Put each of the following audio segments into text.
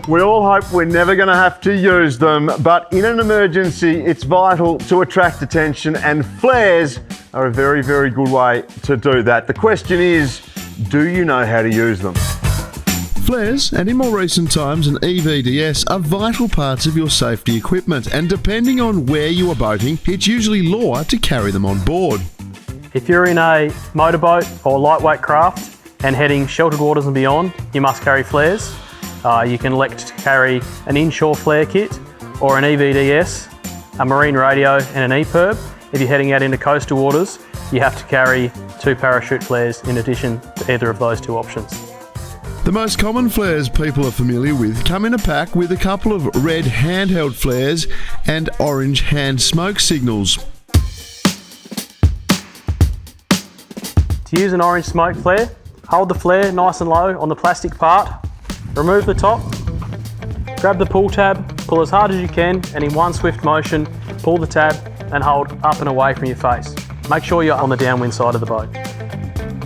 We all hope we're never going to have to use them, but in an emergency, it's vital to attract attention, and flares are a very, very good way to do that. The question is, do you know how to use them? Flares, and in more recent times an EVDS, are vital parts of your safety equipment, and depending on where you are boating, it's usually law to carry them on board. If you're in a motorboat or lightweight craft and heading sheltered waters and beyond, you must carry flares. You can elect to carry an inshore flare kit or an EVDS, a marine radio and an EPIRB. If you're heading out into coastal waters, you have to carry 2 parachute flares in addition to either of those 2 options. The most common flares people are familiar with come in a pack with a couple of red handheld flares and orange hand smoke signals. To use an orange smoke flare, hold the flare nice and low on the plastic part, remove the top, grab the pull tab, pull as hard as you can, and in one swift motion, pull the tab and hold up and away from your face. Make sure you're on the downwind side of the boat.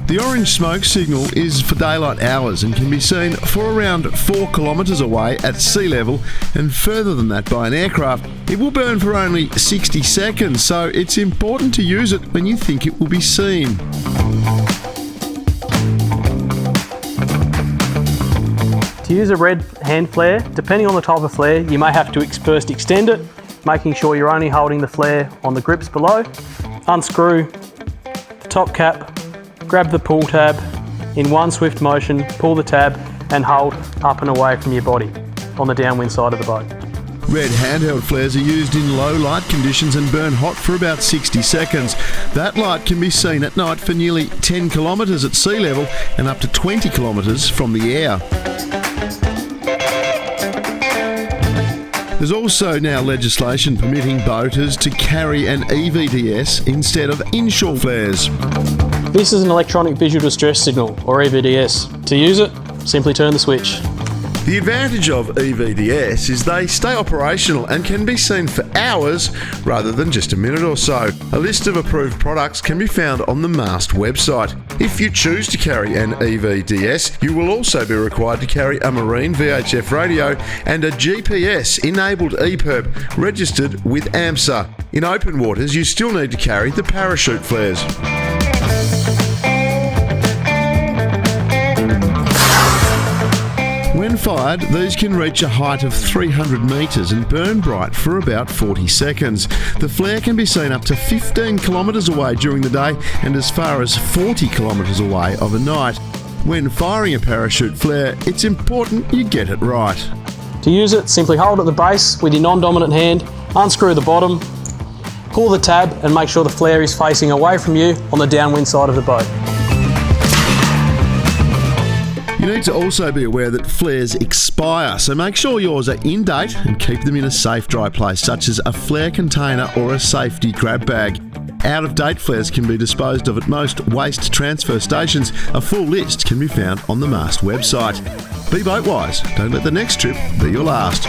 The orange smoke signal is for daylight hours and can be seen for around 4 kilometres away at sea level, and further than that by an aircraft. It will burn for only 60 seconds, so it's important to use it when you think it will be seen. To use a red hand flare, depending on the type of flare, you may have to first extend it, making sure you're only holding the flare on the grips below. Unscrew the top cap, grab the pull tab, in one swift motion, pull the tab and hold up and away from your body on the downwind side of the boat. Red handheld flares are used in low light conditions and burn hot for about 60 seconds. That light can be seen at night for nearly 10 kilometres at sea level and up to 20 kilometres from the air. There's also now legislation permitting boaters to carry an EVDS instead of inshore flares. This is an electronic visual distress signal, or EVDS. To use it, simply turn the switch. The advantage of EVDS is they stay operational and can be seen for hours rather than just a minute or so. A list of approved products can be found on the MAST website. If you choose to carry an EVDS, you will also be required to carry a marine VHF radio and a GPS-enabled EPIRB registered with AMSA. In open waters, you still need to carry the parachute flares. When fired, these can reach a height of 300 metres and burn bright for about 40 seconds. The flare can be seen up to 15 kilometres away during the day and as far as 40 kilometres away overnight. When firing a parachute flare, it's important you get it right. To use it, simply hold at the base with your non-dominant hand, unscrew the bottom, pull the tab and make sure the flare is facing away from you on the downwind side of the boat. You need to also be aware that flares expire, so make sure yours are in date and keep them in a safe dry place, such as a flare container or a safety grab bag. Out-of-date flares can be disposed of at most waste transfer stations. A full list can be found on the MAST website. Be boat wise, don't let the next trip be your last.